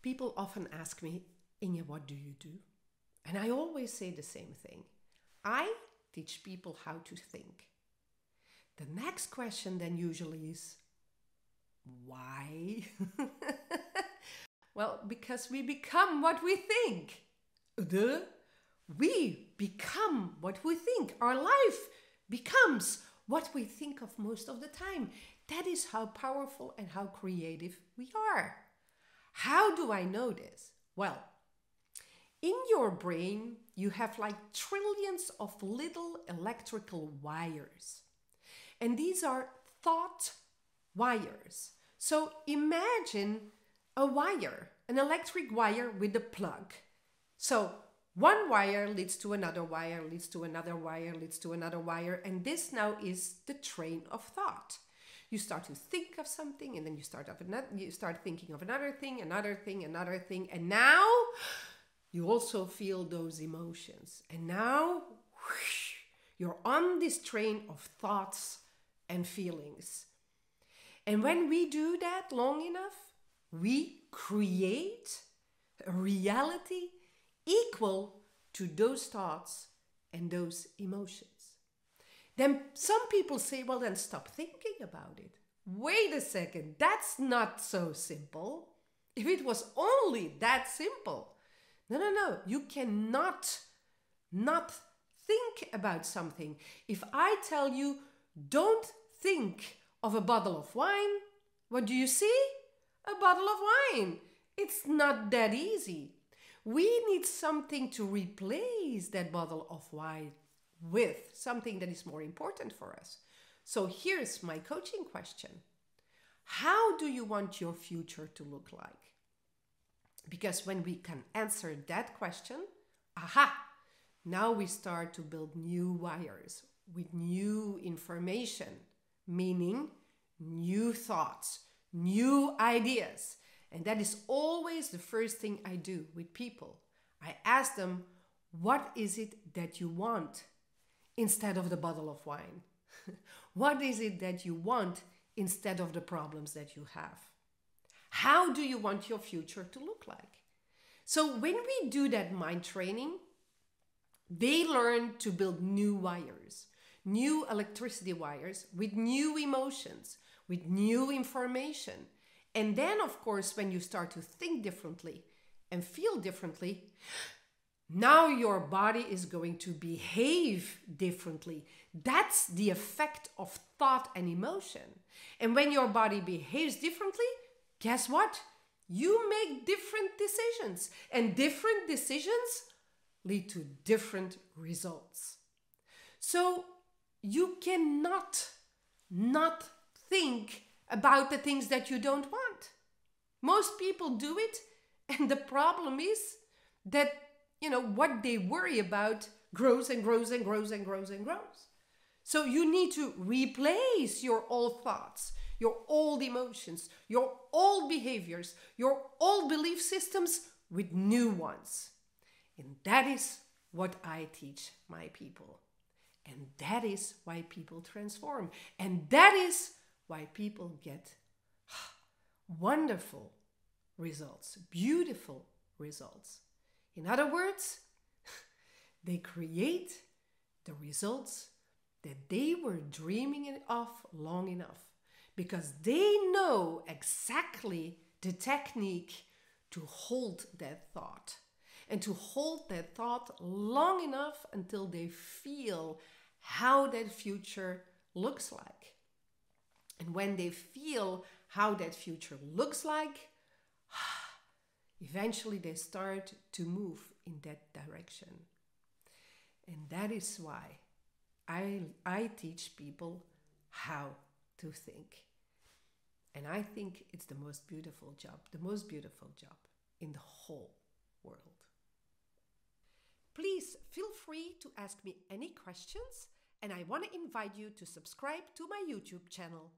People often ask me, Inge, what do you do? And I always say the same thing. I teach people how to think. The next question then usually is, why? Well, because we become what we think. We become what we think. Our life becomes what we think of most of the time. That is how powerful and how creative we are. How do I know this? Well, in your brain, you have like trillions of little electrical wires. And these are thought wires. So imagine a wire, an electric wire with a plug. So one wire leads to another wire, leads to another wire, leads to another wire. And this now is the train of thought. You start to think of something, and then you start thinking of another thing, and now you also feel those emotions. And now whoosh, you're on this train of thoughts and feelings. And when we do that long enough, we create a reality equal to those thoughts and those emotions. Then some people say, well, then stop thinking about it. Wait a second, that's not so simple. If it was only that simple. No. You cannot not think about something. If I tell you, don't think of a bottle of wine, what do you see? A bottle of wine. It's not that easy. We need something to replace that bottle of wine with, something that is more important for us. So here's my coaching question. How do you want your future to look like? Because when we can answer that question, now we start to build new wires with new information, meaning new thoughts, new ideas. And that is always the first thing I do with people. I ask them, what is it that you want instead of the bottle of wine? What is it that you want instead of the problems that you have? How do you want your future to look like? So when we do that mind training, they learn to build new wires, new electricity wires with new emotions, with new information. And then, of course, when you start to think differently and feel differently, now your body is going to behave differently. That's the effect of thought and emotion. And when your body behaves differently, guess what? You make different decisions. And different decisions lead to different results. So you cannot not think about the things that you don't want. Most people do it, and the problem is that what they worry about grows and grows and grows and grows and grows. So you need to replace your old thoughts, your old emotions, your old behaviors, your old belief systems with new ones. And that is what I teach my people. And that is why people transform. And that is why people get wonderful results, beautiful results. In other words, they create the results that they were dreaming of long enough because they know exactly the technique to hold that thought and to hold that thought long enough until they feel how that future looks like. And when they feel how that future looks like, eventually they start to move in that direction. And that is why I teach people how to think. And I think it's the most beautiful job in the whole world. Please feel free to ask me any questions, and I want to invite you to subscribe to my YouTube channel.